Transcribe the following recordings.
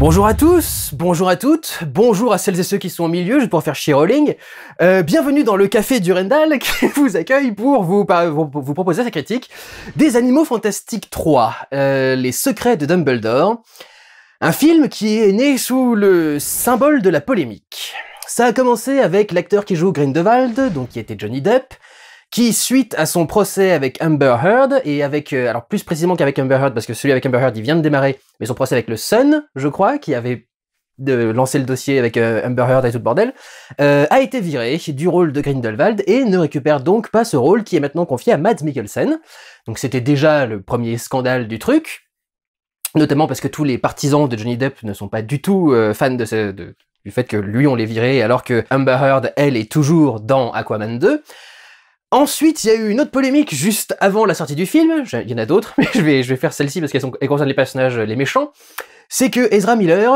Bonjour à tous, bonjour à toutes, bonjour à celles et ceux qui sont au milieu, juste pour faire chier Rowling. Bienvenue dans le café du Rendal qui vous accueille pour vous proposer sa critique des Animaux Fantastiques 3, Les Secrets de Dumbledore. Un film qui est né sous le symbole de la polémique. Ça a commencé avec l'acteur qui joue Grindelwald, donc qui était Johnny Depp, qui, suite à son procès avec Amber Heard, et avec, alors plus précisément qu'avec Amber Heard, parce que celui avec Amber Heard, il vient de démarrer, mais son procès avec le Sun, je crois, qui avait lancé le dossier avec Amber Heard et tout le bordel, a été viré du rôle de Grindelwald, et ne récupère donc pas ce rôle qui est maintenant confié à Mads Mikkelsen. Donc c'était déjà le premier scandale du truc, notamment parce que tous les partisans de Johnny Depp ne sont pas du tout fans du fait que lui on l'ait viré, alors que Amber Heard, elle, est toujours dans Aquaman 2. Ensuite, il y a eu une autre polémique juste avant la sortie du film, il y en a d'autres, mais je vais faire celle-ci parce qu'elle concerne les personnages, les méchants. C'est que Ezra Miller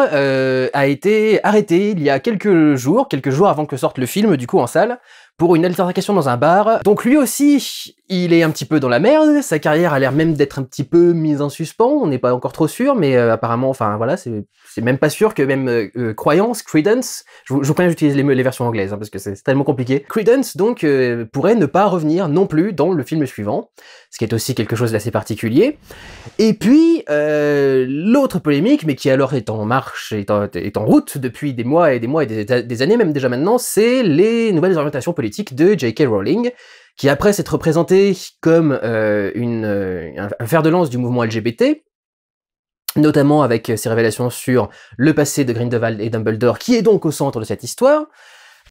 a été arrêté il y a quelques jours avant que sorte le film, du coup en salle, pour une altercation dans un bar. Donc lui aussi, il est un petit peu dans la merde, sa carrière a l'air même d'être un petit peu mise en suspens, on n'est pas encore trop sûr, mais apparemment, enfin voilà, c'est même pas sûr que même Credence, je vous préviens j'utilise les versions anglaises, hein, parce que c'est tellement compliqué. Credence, donc, pourrait ne pas revenir non plus dans le film suivant, ce qui est aussi quelque chose d'assez particulier. Et puis, l'autre polémique, mais qui alors est en marche, est en route depuis des mois et des mois et des années même déjà maintenant, c'est les nouvelles orientations politiques de J.K. Rowling, qui après s'être représentée comme un fer de lance du mouvement LGBT, notamment avec ses révélations sur le passé de Grindelwald et Dumbledore, qui est donc au centre de cette histoire,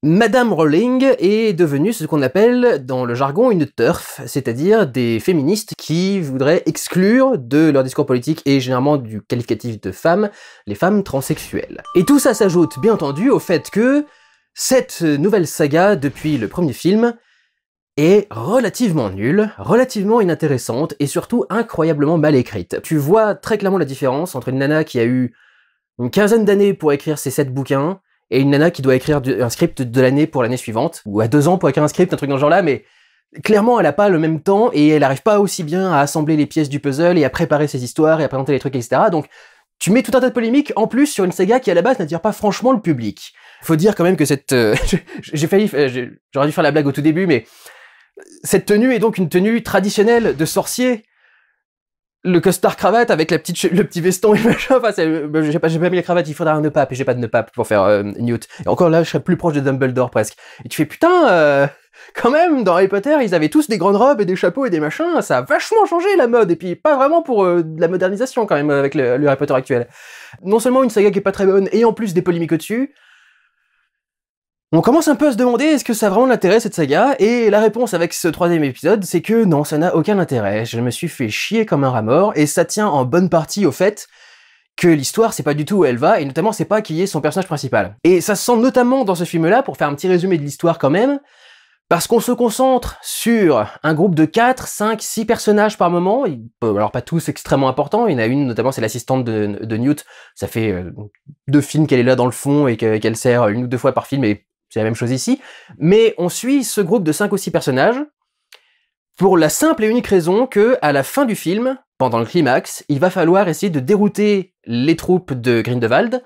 Madame Rowling est devenue ce qu'on appelle dans le jargon une TERF, c'est-à-dire des féministes qui voudraient exclure de leur discours politique et généralement du qualificatif de femme, les femmes transsexuelles. Et tout ça s'ajoute bien entendu au fait que cette nouvelle saga, depuis le premier film, est relativement nulle, relativement inintéressante et surtout incroyablement mal écrite. Tu vois très clairement la différence entre une nana qui a eu une quinzaine d'années pour écrire ses 7 bouquins et une nana qui doit écrire un script de l'année pour l'année suivante, ou à 2 ans pour écrire un script, un truc dans ce genre-là, mais clairement elle a pas le même temps et elle arrive pas aussi bien à assembler les pièces du puzzle et à préparer ses histoires et à présenter les trucs, etc. Donc tu mets tout un tas de polémiques en plus sur une saga qui à la base n'attire pas franchement le public. Faut dire quand même que cette... j'aurais dû faire la blague au tout début, mais cette tenue est donc une tenue traditionnelle de sorcier. Le costard cravate avec le petit veston et machin, enfin j'ai pas mis la cravate, il faudra un nœud pape, et j'ai pas de nœud pape pour faire Newt. Et encore là, je serais plus proche de Dumbledore presque. Et tu fais putain, quand même, dans Harry Potter, ils avaient tous des grandes robes et des chapeaux et des machins, ça a vachement changé la mode, et puis pas vraiment pour de la modernisation quand même avec le Harry Potter actuel. Non seulement une saga qui est pas très bonne, et en plus des polémiques au-dessus, on commence un peu à se demander est-ce que ça a vraiment l'intérêt cette saga, et la réponse avec ce 3e épisode, c'est que non, ça n'a aucun intérêt. Je me suis fait chier comme un rat mort, et ça tient en bonne partie au fait que l'histoire c'est pas du tout où elle va, et notamment c'est pas qui est son personnage principal. Et ça se sent notamment dans ce film-là, pour faire un petit résumé de l'histoire quand même, parce qu'on se concentre sur un groupe de 4, 5, 6 personnages par moment, alors pas tous extrêmement importants, il y en a une notamment c'est l'assistante de Newt, ça fait 2 films qu'elle est là dans le fond et qu'elle sert 1 ou 2 fois par film, et c'est la même chose ici, mais on suit ce groupe de 5 ou 6 personnages pour la simple et unique raison que, à la fin du film, pendant le climax, il va falloir essayer de dérouter les troupes de Grindelwald,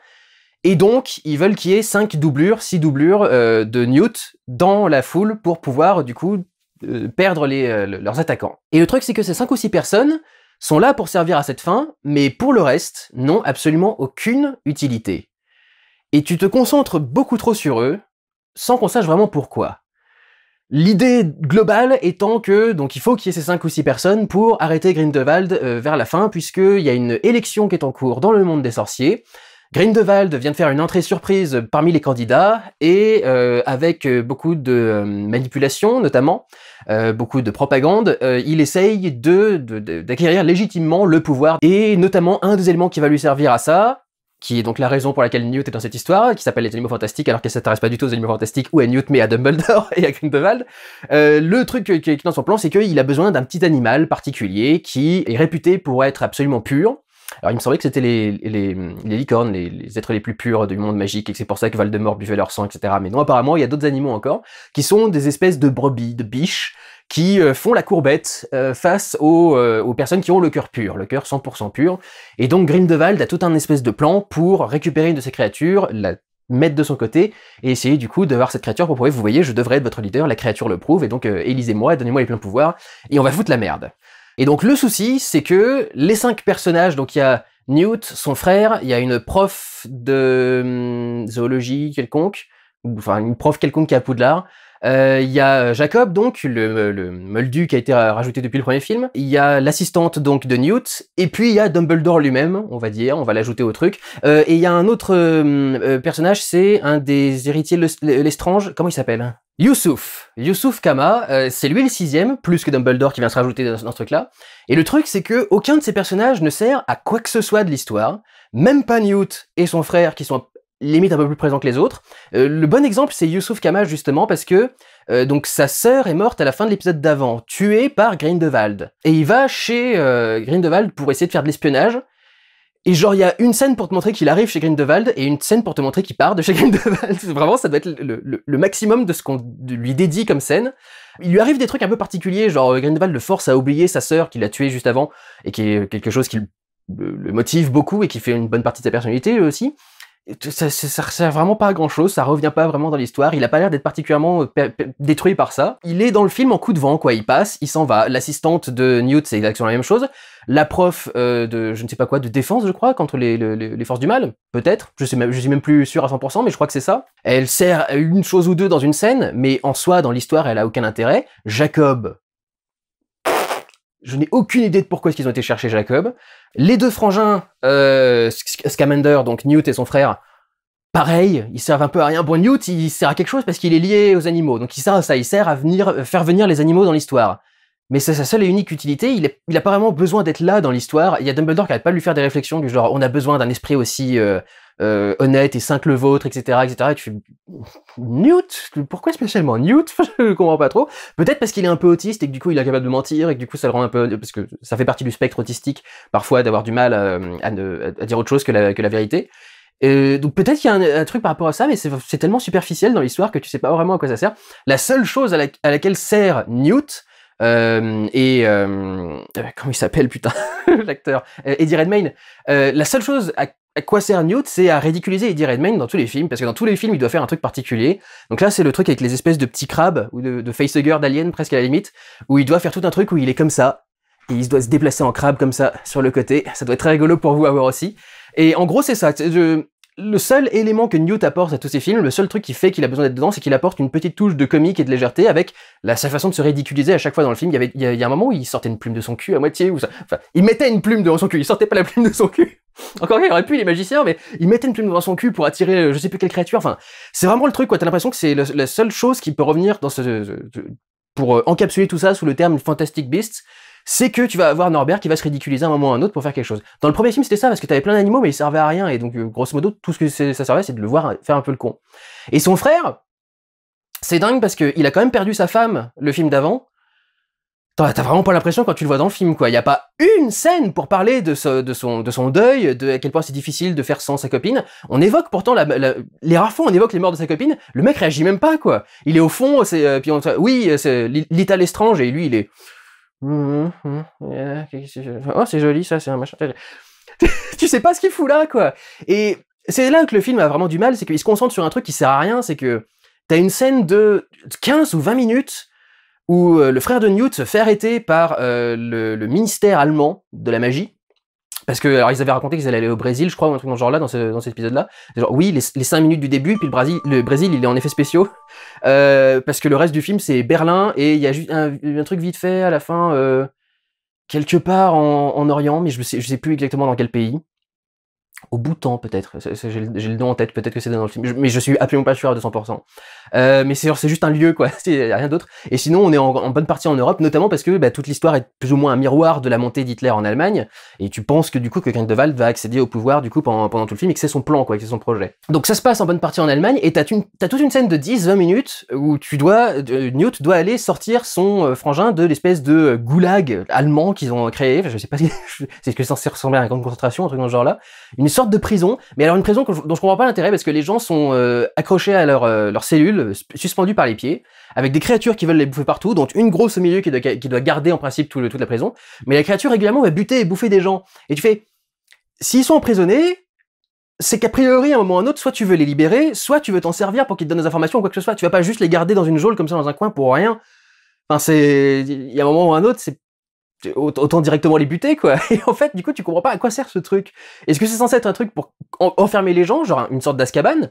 et donc ils veulent qu'il y ait 6 doublures de Newt dans la foule pour pouvoir, du coup, perdre leurs attaquants. Et le truc, c'est que ces 5 ou 6 personnes sont là pour servir à cette fin, mais pour le reste, n'ont absolument aucune utilité. Et tu te concentres beaucoup trop sur eux, sans qu'on sache vraiment pourquoi. L'idée globale étant que donc il faut qu'il y ait ces 5 ou 6 personnes pour arrêter Grindelwald vers la fin, puisqu'il y a une élection qui est en cours dans le monde des sorciers. Grindelwald vient de faire une entrée surprise parmi les candidats, et avec beaucoup de manipulation notamment, beaucoup de propagande, il essaye d'acquérir légitimement le pouvoir, et notamment un des éléments qui va lui servir à ça, qui est donc la raison pour laquelle Newt est dans cette histoire, qui s'appelle les Animaux Fantastiques, alors qu'elle s'intéresse pas du tout aux Animaux Fantastiques ou à Newt, mais à Dumbledore et à Grindelwald. Le truc qui est dans son plan, c'est qu'il a besoin d'un petit animal particulier qui est réputé pour être absolument pur, Alors il me semblait que c'était les licornes, les êtres les plus purs du monde magique, et que c'est pour ça que Voldemort buvait leur sang, etc. Mais non, apparemment, il y a d'autres animaux encore, qui sont des espèces de brebis, de biches, qui font la courbette face aux personnes qui ont le cœur pur, le cœur 100% pur. Et donc Grindelwald a tout un espèce de plan pour récupérer une de ces créatures, la mettre de son côté, et essayer du coup d'avoir cette créature pour prouver, vous voyez, je devrais être votre leader, la créature le prouve, et donc élisez-moi, donnez-moi les pleins pouvoirs, et on va foutre la merde. Et donc le souci, c'est que les 5 personnages, donc il y a Newt, son frère, il y a une prof de zoologie quelconque, enfin une prof quelconque qui est à Poudlard, il y a Jacob, donc, le moldu qui a été rajouté depuis le premier film. Il y a l'assistante, donc, de Newt. Et puis, il y a Dumbledore lui-même, on va dire. On va l'ajouter au truc. Et il y a un autre personnage, c'est un des héritiers Lestrange. Comment il s'appelle? Youssouf. Youssouf Kama. C'est lui le 6e, plus que Dumbledore qui vient se rajouter dans ce truc-là. Et le truc, c'est que aucun de ces personnages ne sert à quoi que ce soit de l'histoire. Même pas Newt et son frère, qui sont limite un peu plus présent que les autres. Le bon exemple, c'est Youssouf Kama, justement, parce que donc sa sœur est morte à la fin de l'épisode d'avant, tuée par Grindelwald. Et il va chez Grindelwald pour essayer de faire de l'espionnage. Et genre, il y a une scène pour te montrer qu'il arrive chez Grindelwald et une scène pour te montrer qu'il part de chez Grindelwald. Vraiment, ça doit être le maximum de ce qu'on lui dédie comme scène. Il lui arrive des trucs un peu particuliers, genre Grindelwald le force à oublier sa sœur qu'il a tuée juste avant, et qui est quelque chose qui le motive beaucoup et qui fait une bonne partie de sa personnalité, lui aussi. Ça sert vraiment pas à grand chose, ça revient pas vraiment dans l'histoire, il a pas l'air d'être particulièrement détruit par ça. Il est dans le film en coup de vent, quoi, il passe, il s'en va. L'assistante de Newt, c'est exactement la même chose. La prof de, je ne sais pas quoi, de défense, je crois, contre les forces du mal, peut-être, je suis même plus sûr à 100%, mais je crois que c'est ça. Elle sert à une chose ou deux dans une scène, mais en soi, dans l'histoire, elle a aucun intérêt. Jacob, je n'ai aucune idée de pourquoi est-ce qu'ils ont été chercher Jacob. Les deux frangins, Scamander, donc Newt et son frère, pareil, ils servent un peu à rien. Bon, Newt, il sert à quelque chose parce qu'il est lié aux animaux, donc il sert à ça, il sert à faire venir les animaux dans l'histoire. Mais c'est sa seule et unique utilité, il a pas vraiment besoin d'être là dans l'histoire. Il y a Dumbledore qui arrête pas de lui faire des réflexions du genre, on a besoin d'un esprit aussi honnête et sain que le vôtre, etc., etc. Et tu fais, Newt, pourquoi spécialement Newt? Je comprends pas trop. Peut-être parce qu'il est un peu autiste et que du coup il est capable de mentir et que du coup ça le rend un peu, parce que ça fait partie du spectre autistique parfois d'avoir du mal à dire autre chose que la vérité. Donc peut-être qu'il y a un truc par rapport à ça, mais c'est tellement superficiel dans l'histoire que tu sais pas vraiment à quoi ça sert. La seule chose à laquelle sert Newt, comment il s'appelle, putain, l'acteur, Eddie Redmayne, la seule chose à quoi sert Newt, c'est à ridiculiser Eddie Redmayne dans tous les films, parce que dans tous les films, il doit faire un truc particulier. Donc là, c'est le truc avec les espèces de petits crabes, ou de facehugger d'aliens, presque à la limite, où il doit faire tout un truc où il est comme ça, et il doit se déplacer en crabe comme ça, sur le côté. Ça doit être très rigolo pour vous à voir aussi. Et en gros, c'est ça. Le seul élément que Newt apporte à tous ces films, le seul truc qui fait qu'il a besoin d'être dedans, c'est qu'il apporte une petite touche de comique et de légèreté avec sa façon de se ridiculiser à chaque fois dans le film. Il y a un moment où il sortait une plume de son cul à moitié, enfin, il mettait une plume devant son cul, il sortait pas la plume de son cul. Encore il aurait pu, il est magicien, mais il mettait une plume devant son cul pour attirer je sais plus quelle créature. Enfin, c'est vraiment le truc, quoi. T'as l'impression que c'est la seule chose qui peut revenir dans pour encapsuler tout ça sous le terme Fantastic Beasts. C'est que tu vas avoir Norbert qui va se ridiculiser à un moment ou à un autre pour faire quelque chose. Dans le premier film, c'était ça, parce que t'avais plein d'animaux, mais ils servaient à rien, et donc, grosso modo, tout ce que ça servait, c'est de le voir faire un peu le con. Et son frère, c'est dingue parce qu'il a quand même perdu sa femme, le film d'avant. T'as vraiment pas l'impression quand tu le vois dans le film, quoi. Il y a pas une scène pour parler de son deuil, de à quel point c'est difficile de faire sans sa copine. On évoque pourtant les rares fois on évoque les morts de sa copine, le mec réagit même pas, quoi. Il est au fond, oui, c'est Lita Lestrange, et lui, il est... Oh, c'est joli, ça, c'est un machin. Tu sais pas ce qu'il fout là, quoi. Et c'est là que le film a vraiment du mal, c'est qu'il se concentre sur un truc qui sert à rien, c'est que t'as une scène de 15 ou 20 minutes où le frère de Newt se fait arrêter par le ministère allemand de la magie. Parce que, alors, ils avaient raconté qu'ils allaient aller au Brésil, je crois, ou un truc dans ce genre-là, dans cet épisode-là. Genre, oui, les 5 minutes du début, puis le Brésil, il est en effets spéciaux. Parce que le reste du film, c'est Berlin, et il y a juste un truc vite fait à la fin, quelque part en Orient, mais je sais plus exactement dans quel pays. Au Bhoutan, peut-être. J'ai le nom en tête, peut-être que c'est dans le film. Mais je suis absolument pas sûr à 200%. Mais c'est juste un lieu, quoi. C'est rien d'autre. Et sinon, on est en bonne partie en Europe, notamment parce que toute l'histoire est plus ou moins un miroir de la montée d'Hitler en Allemagne. Et tu penses que du coup, que Grindelwald va accéder au pouvoir, du coup, pendant tout le film, et que c'est son plan, quoi, que c'est son projet. Donc ça se passe en bonne partie en Allemagne, et t'as toute une scène de 10-20 minutes où Newt doit aller sortir son frangin de l'espèce de goulag allemand qu'ils ont créé. Enfin, je sais pas si c'est ce que c'est censé ressembler à un camp de concentration, un truc dans ce genre-là. Une sorte de prison, mais alors une prison dont je comprends pas l'intérêt parce que les gens sont accrochés à leurs cellules, suspendus par les pieds, avec des créatures qui veulent les bouffer partout, dont une grosse au milieu qui doit garder en principe toute la prison, mais la créature régulièrement va buter et bouffer des gens. Et tu fais, s'ils sont emprisonnés, c'est qu'a priori, à un moment ou à un autre, soit tu veux les libérer, soit tu veux t'en servir pour qu'ils te donnent des informations ou quoi que ce soit. Tu vas pas juste les garder dans une geôle comme ça dans un coin pour rien. Enfin, il y a un moment ou un autre, c'est autant directement les buter, quoi. Et en fait, du coup, tu comprends pas à quoi sert ce truc. Est-ce que c'est censé être un truc pour enfermer les gens, genre une sorte d'Azkaban,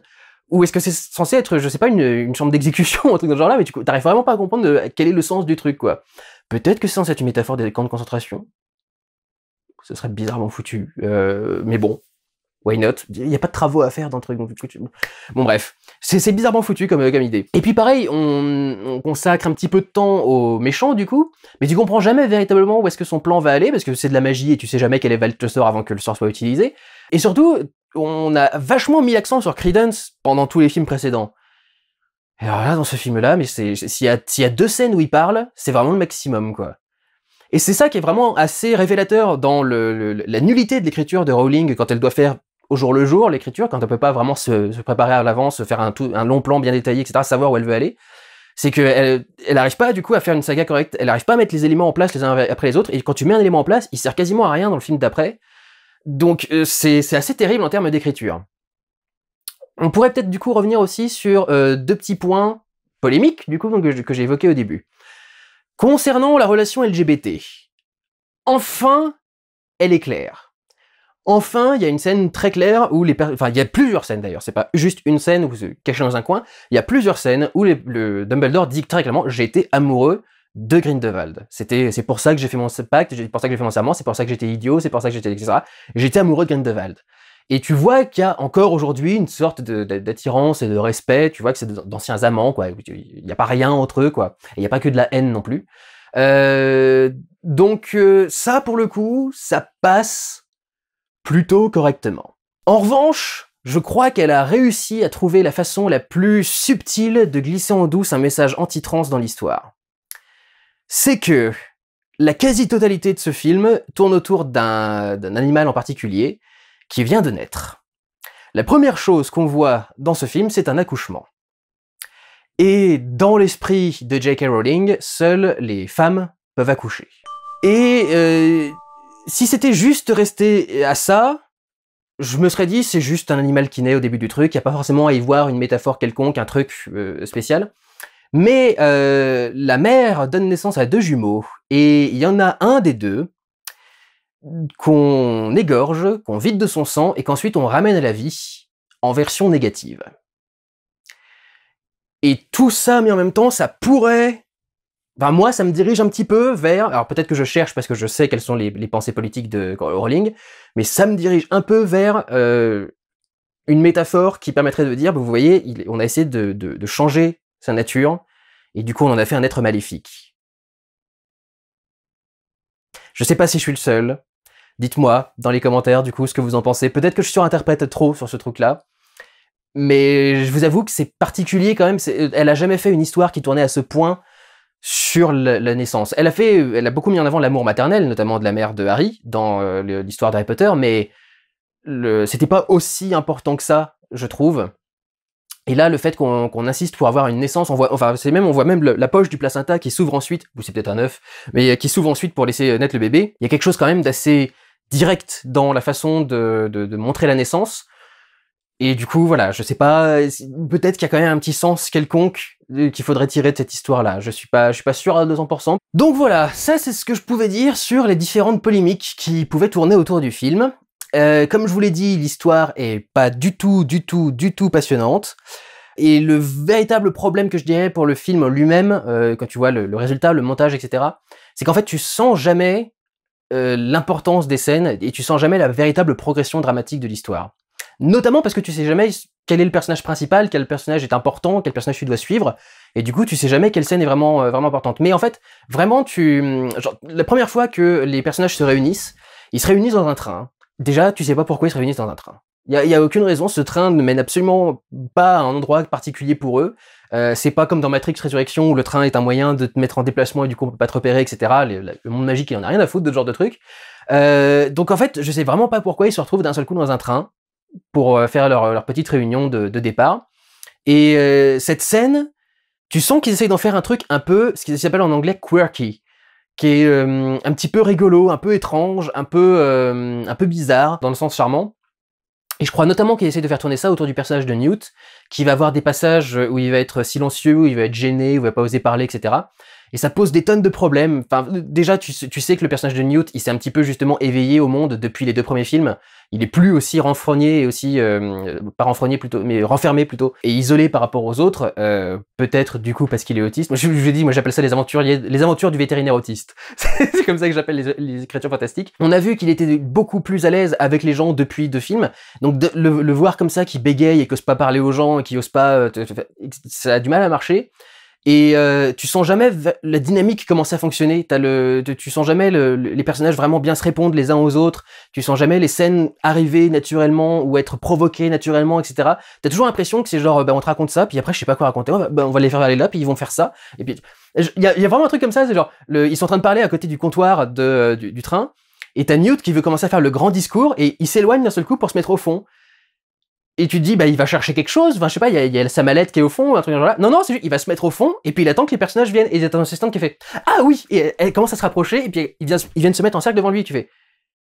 ou est-ce que c'est censé être, je sais pas, une chambre d'exécution, un truc dans ce genre-là, mais tu t'arrives vraiment pas à comprendre quel est le sens du truc, quoi. Peut-être que c'est censé être une métaphore des camps de concentration. Ce serait bizarrement foutu. Mais bon. Why not? Il y a pas de travaux à faire dans le truc. Donc, bon bref, c'est bizarrement foutu comme idée. Et puis pareil, on consacre un petit peu de temps aux méchants du coup, mais tu comprends jamais véritablement où est-ce que son plan va aller, parce que c'est de la magie et tu sais jamais quel est le sort avant que le sort soit utilisé. Et surtout, on a vachement mis l'accent sur Credence pendant tous les films précédents. Et alors là, dans ce film-là, mais s'il y a 2 scènes où il parle, c'est vraiment le maximum, quoi. Et c'est ça qui est vraiment assez révélateur dans la nullité de l'écriture de Rowling quand elle doit faire au jour le jour l'écriture, quand elle peut pas vraiment se préparer à l'avance, faire un long plan bien détaillé, etc., savoir où elle veut aller. C'est qu'elle arrive pas du coup à faire une saga correcte, elle arrive pas à mettre les éléments en place les uns après les autres, et quand tu mets un élément en place, il sert quasiment à rien dans le film d'après. Donc c'est assez terrible en termes d'écriture. On pourrait peut-être du coup revenir aussi sur 2 petits points polémiques du coup que j'ai évoqués au début. Concernant la relation LGBT, enfin, elle est claire. Enfin, il y a une scène très claire où enfin, il y a plusieurs scènes d'ailleurs, c'est pas juste une scène où c'est caché dans un coin, il y a plusieurs scènes où le Dumbledore dit très clairement « j'ai été amoureux de Grindelwald. C'est pour ça que j'ai fait mon pacte, c'est pour ça que j'ai fait mon serment, c'est pour ça que j'étais idiot, c'est pour ça que j'étais etc. J'étais amoureux de Grindelwald. » Et tu vois qu'il y a encore aujourd'hui une sorte d'attirance et de respect, tu vois que c'est d'anciens amants, quoi. Il n'y a pas rien entre eux, quoi. Et il n'y a pas que de la haine non plus. Donc ça, pour le coup, ça passe plutôt correctement. En revanche, je crois qu'elle a réussi à trouver la façon la plus subtile de glisser en douce un message anti-trans dans l'histoire. C'est que la quasi-totalité de ce film tourne autour d'un animal en particulier qui vient de naître. La première chose qu'on voit dans ce film, c'est un accouchement. Et dans l'esprit de J.K. Rowling, seules les femmes peuvent accoucher. Et si c'était juste resté à ça, je me serais dit c'est juste un animal qui naît au début du truc, il n'y a pas forcément à y voir une métaphore quelconque, un truc spécial. Mais la mère donne naissance à 2 jumeaux, et il y en a un des 2 qu'on égorge, qu'on vide de son sang, et qu'ensuite on ramène à la vie en version négative. Et tout ça, mais en même temps, ça pourrait... Enfin, moi, ça me dirige un petit peu vers... Alors peut-être que je cherche parce que je sais quelles sont les pensées politiques de Rowling, mais ça me dirige un peu vers une métaphore qui permettrait de dire, vous voyez, on a essayé de changer sa nature, et du coup on en a fait un être maléfique. Je sais pas si je suis le seul. Dites-moi dans les commentaires du coup ce que vous en pensez. Peut-être que je surinterprète trop sur ce truc-là, mais je vous avoue que c'est particulier quand même. Elle a jamais fait une histoire qui tournait à ce point sur la naissance. Elle a beaucoup mis en avant l'amour maternel, notamment de la mère de Harry, dans l'histoire d'Harry Potter, mais c'était pas aussi important que ça, je trouve. Et là, le fait qu'on insiste pour avoir une naissance, on voit même la poche du placenta qui s'ouvre ensuite, ou c'est peut-être un œuf, mais qui s'ouvre ensuite pour laisser naître le bébé. Il y a quelque chose quand même d'assez direct dans la façon de montrer la naissance. Et du coup, voilà, je sais pas, peut-être qu'il y a quand même un petit sens quelconque qu'il faudrait tirer de cette histoire-là. Je suis pas sûr à 200%. Donc voilà, ça c'est ce que je pouvais dire sur les différentes polémiques qui pouvaient tourner autour du film. Comme je vous l'ai dit, l'histoire est pas du tout passionnante. Et le véritable problème que je dirais pour le film lui-même, quand tu vois le résultat, le montage, etc., c'est qu'en fait tu sens jamais l'importance des scènes et tu sens jamais la véritable progression dramatique de l'histoire. Notamment parce que tu sais jamais quel est le personnage principal, quel personnage est important, quel personnage tu dois suivre, et du coup tu sais jamais quelle scène est vraiment importante. Mais en fait, vraiment genre, la première fois que les personnages se réunissent, ils se réunissent dans un train. Déjà, tu sais pas pourquoi ils se réunissent dans un train. Il y a aucune raison, ce train ne mène absolument pas à un endroit particulier pour eux. C'est pas comme dans Matrix Résurrection où le train est un moyen de te mettre en déplacement et du coup on peut pas te repérer, etc. Le monde magique il en a rien à foutre de ce genre de truc. Donc en fait, je sais vraiment pas pourquoi ils se retrouvent d'un seul coup dans un train pour faire leur petite réunion de départ. Et cette scène, tu sens qu'ils essayent d'en faire un truc un peu, ce qu'ils appellent en anglais quirky, qui est un petit peu rigolo, un peu étrange, un peu bizarre, dans le sens charmant. Et je crois notamment qu'il essaie de faire tourner ça autour du personnage de Newt, qui va avoir des passages où il va être silencieux, où il va être gêné, où il va pas oser parler, etc. Et ça pose des tonnes de problèmes. Enfin, déjà, tu sais que le personnage de Newt, il s'est un petit peu justement éveillé au monde depuis les 2 premiers films. Il est plus aussi renfrogné et aussi, pas renfrogné plutôt, mais renfermé plutôt, et isolé par rapport aux autres. Peut-être du coup parce qu'il est autiste. Moi, je dis, moi j'appelle ça les aventures du vétérinaire autiste. C'est comme ça que j'appelle les créatures fantastiques. On a vu qu'il était beaucoup plus à l'aise avec les gens depuis 2 films. Donc le voir comme ça, qui bégaye et qui ose pas parler aux gens, et qui ose pas, ça a du mal à marcher. Et tu sens jamais la dynamique commencer à fonctionner. Tu sens jamais les personnages vraiment bien se répondre les uns aux autres. Tu sens jamais les scènes arriver naturellement ou être provoquées naturellement, etc. T'as toujours l'impression que c'est genre, on te raconte ça, puis après je sais pas quoi raconter. On va les faire aller là, puis ils vont faire ça. Et puis il y a vraiment un truc comme ça. C'est genre, ils sont en train de parler à côté du comptoir du train. Et t'as Newt qui veut commencer à faire le grand discours et il s'éloigne d'un seul coup pour se mettre au fond. Et tu te dis, il va chercher quelque chose, enfin, je sais pas, il y a sa mallette qui est au fond, un truc genre là. Non, c'est juste, il va se mettre au fond, et puis il attend que les personnages viennent, et il y a ton assistante qui fait, ah oui, et elle commence à se rapprocher, et puis ils viennent se mettre en cercle devant lui, et tu fais,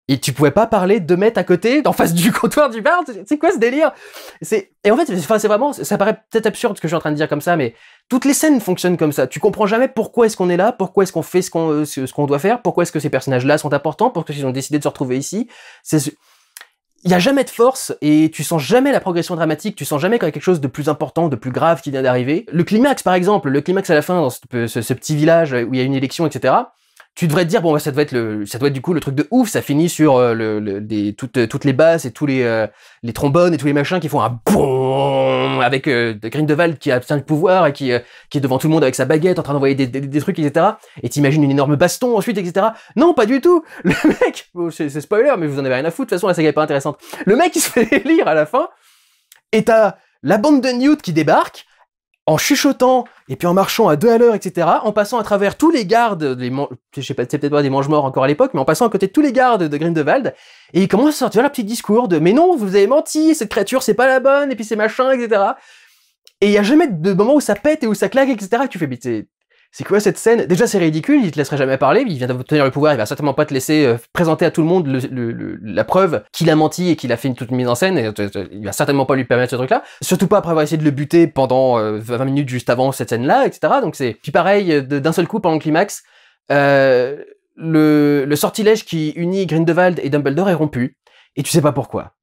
et tu pouvais pas parler 2 mètres à côté, en face du comptoir du bar, c'est quoi ce délire? Et en fait, c'est vraiment, ça paraît peut-être absurde ce que je suis en train de dire comme ça, mais toutes les scènes fonctionnent comme ça. Tu comprends jamais pourquoi est-ce qu'on est là, pourquoi est-ce qu'on fait ce qu'on doit faire, pourquoi est-ce que ces personnages-là sont importants, pourquoi ils ont décidé de se retrouver ici. Il y a jamais de force et tu sens jamais la progression dramatique, tu sens jamais qu'il y a quelque chose de plus important, de plus grave qui vient d'arriver. Le climax par exemple, le climax à la fin dans ce petit village où il y a une élection, etc. Tu devrais te dire ça doit être du coup le truc de ouf, ça finit sur toutes les basses et tous les trombones et tous les machins qui font un boum avec Grindelwald qui a le pouvoir et qui est devant tout le monde avec sa baguette en train d'envoyer des trucs, etc. Et t'imagines une énorme baston ensuite, etc. Non, pas du tout. Le mec, c'est spoiler, mais vous en avez rien à foutre. De toute façon, la saga est pas intéressante. Le mec il se fait lire à la fin et t'as la bande de Newt qui débarque en chuchotant, et puis en marchant à 2 à l'heure, etc., en passant à travers tous les gardes, je sais pas, c'est peut-être pas des mange-morts encore à l'époque, mais en passant à côté de tous les gardes de Grindelwald, et il commence à sortir leur petit discours de « Mais non, vous avez menti, cette créature c'est pas la bonne, et puis c'est machin, etc. » Et il y a jamais de moment où ça pète et où ça claque, etc., et tu fais « Mais c'est quoi cette scène? Déjà c'est ridicule, il te laisserait jamais parler, il vient d'obtenir le pouvoir, il va certainement pas te laisser présenter à tout le monde la preuve qu'il a menti et qu'il a fait toute une mise en scène, et il va certainement pas lui permettre ce truc-là. Surtout pas après avoir essayé de le buter pendant 20 minutes juste avant cette scène-là, etc. Donc c'est puis pareil, d'un seul coup pendant le climax, le sortilège qui unit Grindelwald et Dumbledore est rompu, et tu sais pas pourquoi.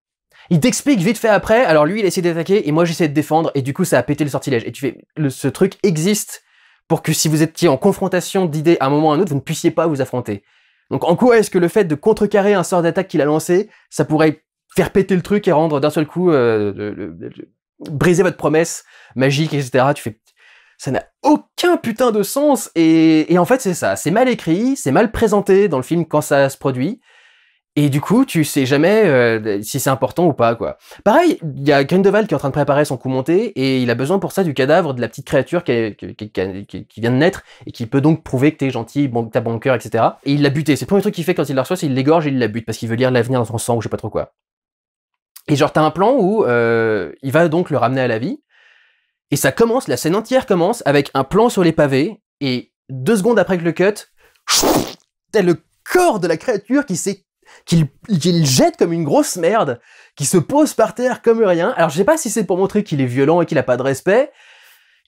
Il t'explique vite fait après, alors lui il a essayé d'attaquer, et moi j'essaie de défendre, et du coup ça a pété le sortilège. Et tu fais, ce truc existe pour que si vous étiez en confrontation d'idées à un moment ou à un autre, vous ne puissiez pas vous affronter. Donc en quoi est-ce que le fait de contrecarrer un sort d'attaque qu'il a lancé, ça pourrait faire péter le truc et rendre d'un seul coup, briser votre promesse magique, etc. Tu fais, ça n'a aucun putain de sens, et en fait c'est ça, c'est mal écrit, c'est mal présenté dans le film quand ça se produit, et du coup tu sais jamais si c'est important ou pas, quoi. Pareil, il y a Grindelwald qui est en train de préparer son coup monté, et il a besoin pour ça du cadavre de la petite créature qui vient de naître, et qui peut donc prouver que t'es gentil, que t'as bon cœur, etc. Et il l'a buté, c'est le premier truc qu'il fait quand il la reçoit, c'est il l'égorge et il la bute, parce qu'il veut lire l'avenir dans son sang, ou je sais pas trop quoi. Et genre t'as un plan où il va donc le ramener à la vie, et ça commence, la scène entière commence avec un plan sur les pavés, et 2 secondes après que le cut, t'as le corps de la créature qu'il jette comme une grosse merde, qui se pose par terre comme rien. Alors je sais pas si c'est pour montrer qu'il est violent et qu'il a pas de respect.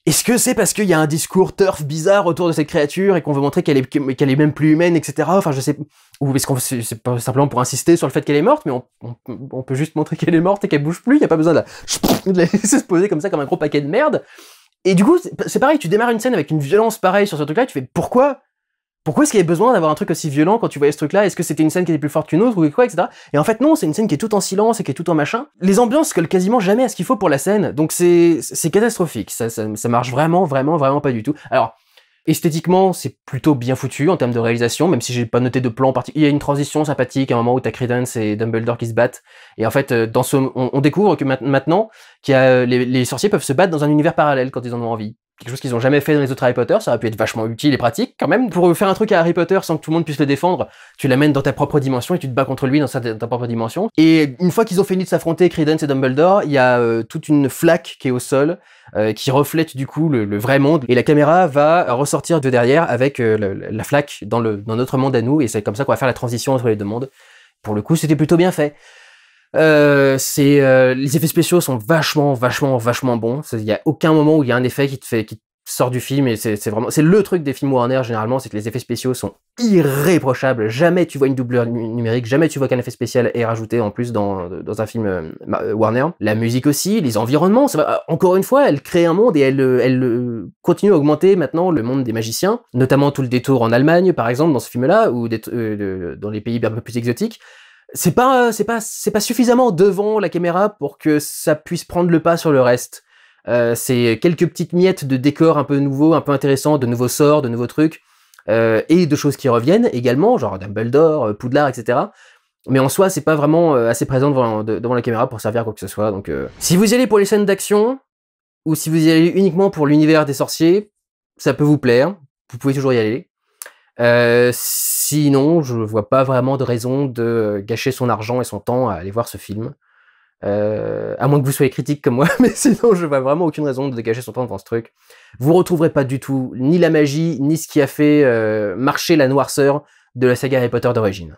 Est-ce que c'est parce qu'il y a un discours turf bizarre autour de cette créature et qu'on veut montrer qu'elle est même plus humaine, etc. Enfin je sais, ou est-ce qu'on c'est pas simplement pour insister sur le fait qu'elle est morte, mais on peut juste montrer qu'elle est morte et qu'elle bouge plus. Il y a pas besoin de la laisser se poser comme ça comme un gros paquet de merde. Et du coup c'est pareil, tu démarres une scène avec une violence pareille sur ce truc-là, tu fais pourquoi pourquoi est-ce qu'il y avait besoin d'avoir un truc aussi violent quand tu voyais ce truc-là? Est-ce que c'était une scène qui était plus forte qu'une autre ou quoi, etc. Et en fait non, c'est une scène qui est tout en silence et qui est tout en machin. Les ambiances collent quasiment jamais à ce qu'il faut pour la scène, donc c'est catastrophique. Ça marche vraiment pas du tout. Alors, esthétiquement, c'est plutôt bien foutu en termes de réalisation, même si j'ai pas noté de plan particulier. Il y a une transition sympathique, à un moment où t'as Credence et Dumbledore qui se battent. Et en fait, on découvre que maintenant, les sorciers peuvent se battre dans un univers parallèle quand ils en ont envie. Quelque chose qu'ils ont jamais fait dans les autres Harry Potter, ça aurait pu être vachement utile et pratique quand même. Pour faire un truc à Harry Potter sans que tout le monde puisse le défendre, tu l'amènes dans ta propre dimension et tu te bats contre lui dans ta propre dimension. Et une fois qu'ils ont fini de s'affronter, Credence et Dumbledore, il y a toute une flaque qui est au sol, qui reflète du coup le vrai monde, et la caméra va ressortir de derrière avec la flaque dans notre monde à nous, et c'est comme ça qu'on va faire la transition entre les deux mondes. Pour le coup, c'était plutôt bien fait. Les effets spéciaux sont vachement bons. Il y a aucun moment où il y a un effet qui te sort du film, et c'est le truc des films Warner généralement, c'est que les effets spéciaux sont irréprochables. Jamais tu vois une doublure numérique, jamais tu vois qu'un effet spécial est rajouté en plus dans un film Warner. La musique aussi, les environnements, encore une fois, elle crée un monde et elle continue à augmenter maintenant le monde des magiciens, notamment tout le détour en Allemagne par exemple dans ce film-là, ou dans les pays un peu plus exotiques. C'est pas suffisamment devant la caméra pour que ça puisse prendre le pas sur le reste. C'est quelques petites miettes de décors un peu nouveaux, un peu intéressants, de nouveaux sorts, de nouveaux trucs, et de choses qui reviennent également, genre Dumbledore, Poudlard, etc. Mais en soi, c'est pas vraiment assez présent devant la caméra pour servir à quoi que ce soit. Donc, si vous y allez pour les scènes d'action, ou si vous y allez uniquement pour l'univers des sorciers, ça peut vous plaire. Vous pouvez toujours y aller. Sinon, je vois pas vraiment de raison de gâcher son argent et son temps à aller voir ce film. À moins que vous soyez critique comme moi, mais sinon je vois vraiment aucune raison de gâcher son temps devant ce truc. Vous retrouverez pas du tout ni la magie, ni ce qui a fait marcher la noirceur de la saga Harry Potter d'origine.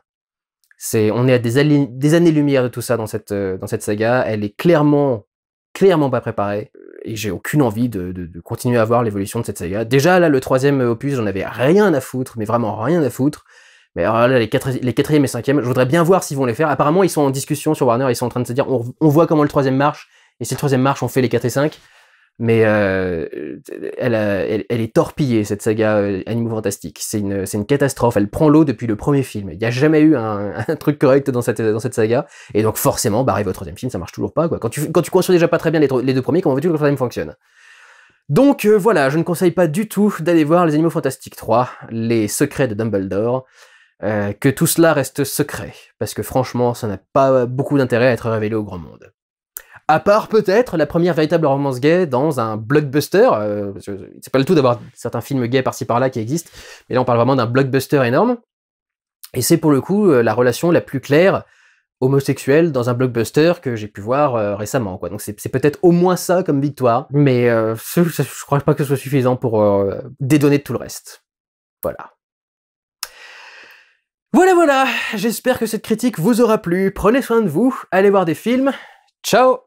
On est à des années-lumière de tout ça dans cette saga. Elle est clairement pas préparée. Et j'ai aucune envie de continuer à voir l'évolution de cette saga. Déjà, là, le 3e opus, j'en avais rien à foutre, mais vraiment rien à foutre. Mais alors là, les 4e et 5e, je voudrais bien voir s'ils vont les faire. Apparemment, ils sont en discussion sur Warner, ils sont en train de se dire, on voit comment le 3e marche, et si le 3e marche, on fait les 4 et 5. Mais elle est torpillée, cette saga Animaux Fantastiques. C'est une catastrophe, elle prend l'eau depuis le premier film. Il n'y a jamais eu un truc correct dans cette saga, et donc forcément, bah arrive au 3e film, ça marche toujours pas, quoi. Quand tu construis déjà pas très bien les deux premiers, comment veux-tu que le 3e fonctionne? Donc voilà, je ne conseille pas du tout d'aller voir Les Animaux Fantastiques 3, Les Secrets de Dumbledore, que tout cela reste secret, parce que franchement, ça n'a pas beaucoup d'intérêt à être révélé au grand monde. À part peut-être la première véritable romance gay dans un blockbuster, c'est pas le tout d'avoir certains films gays par-ci par-là qui existent, mais là on parle vraiment d'un blockbuster énorme, et c'est pour le coup la relation la plus claire homosexuelle dans un blockbuster que j'ai pu voir récemment, quoi. Donc c'est peut-être au moins ça comme victoire, mais je crois pas que ce soit suffisant pour dédonner de tout le reste. Voilà. Voilà, j'espère que cette critique vous aura plu, prenez soin de vous, allez voir des films, ciao!